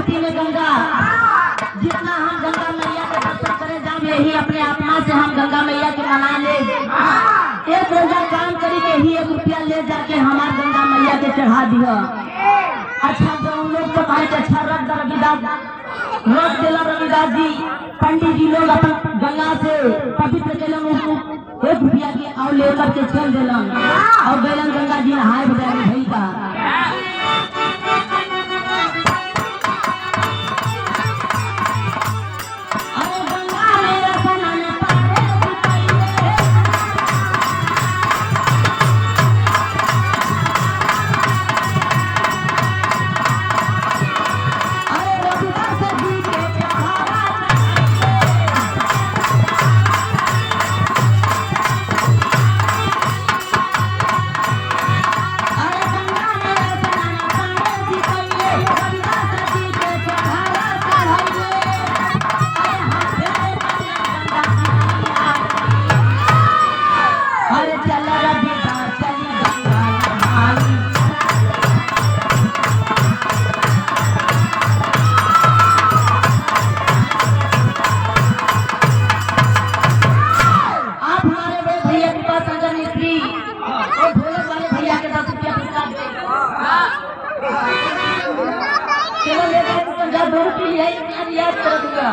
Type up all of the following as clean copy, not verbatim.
धरती में गंगा, जितना हम गंगा मैया के दर्शन करे जाम, यही अपने आत्मा से हम गंगा मैया के मना ले। एक रोजा काम करी के ही 1 रुपया ले जाके हमार गंगा मैया के चढ़ा दिया। अच्छा जो उन लोग को कहे अच्छा रख दिला रविदास जी, पंडित जी लोग अपन गंगा से पवित्र केलन, उसको 1 रुपया की और लेकर के चल दिलन और गैलन गंगा जी नहाए बजाय भई का। याद कर दूंगा।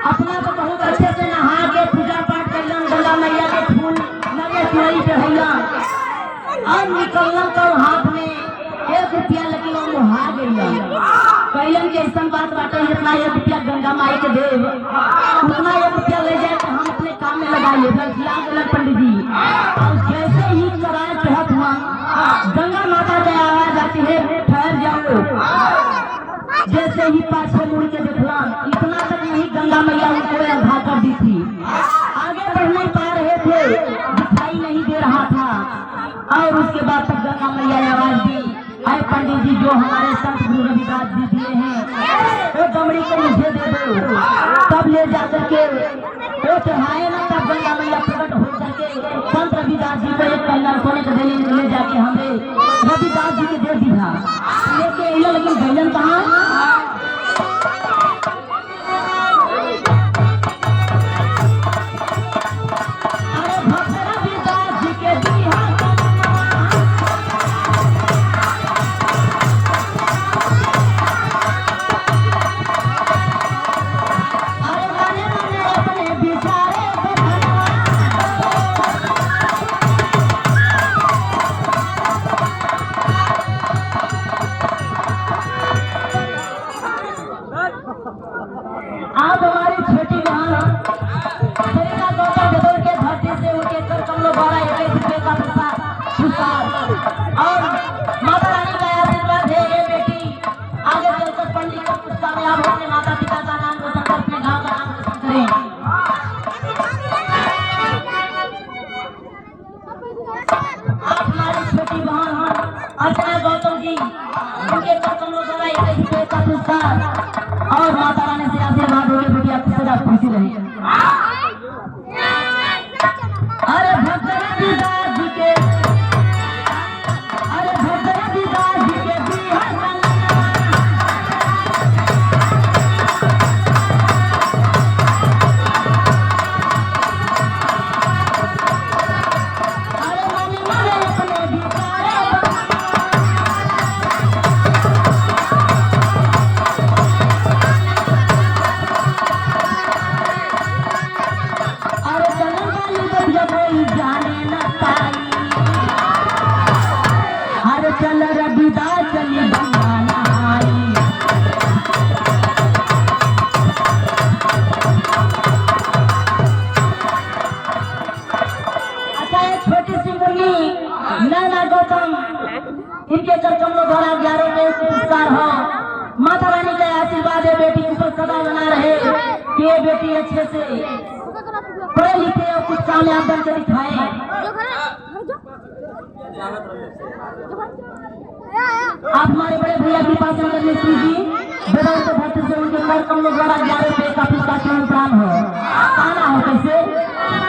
अपना तो बहुत अच्छे से नहा के पूजा पाठ करलन, गंगा मैया के फूल लगे चुनरी चढ़ैला और निकललन तो हाथ में 1 रुपया लेके वो मुहा गइलन। कहलन कि ऐसा बात बाटे जितना 1 रुपया गंगा माई के देव उतना 1 रुपया ले जाए तो हम अपने काम में लगा ले। खिला गलन पंडित जी और जैसे ही चढ़ाए चढ़त हुआ गंगा माता की आवाज आती है ठहर जाओ। जैसे ही पाछे मुड़ के देखला इतना तक नहीं गंगा मैया उनको अंधा कर दी थी, आगे बढ़ नहीं पा रहे थे, दिखाई नहीं दे रहा था। और उसके बाद तक गंगा मैया ने आवाज दी, अरे पंडित जी जो हमारे संत गुरु रविदास जी दिए हैं वो दमड़ी को मुझे दे दो। तब ले जाकर के वो चढ़ाए ना, तब गंगा मैया प्रकट हो करके संत रविदास जी को एक कंगन सोने के ले जाके हमें रविदास जी के दे दिया लेके। लेकिन भैलन कहाँ अच्छे से पढ़े लिखे और कुछ काम आप बन के दिखाए। आप हमारे बड़े भैया के पास मिश्री जी वेदांत भट्ट से उनके कर कमलों द्वारा 11 रुपए का पुरस्कार प्राप्त हो। आना हो कैसे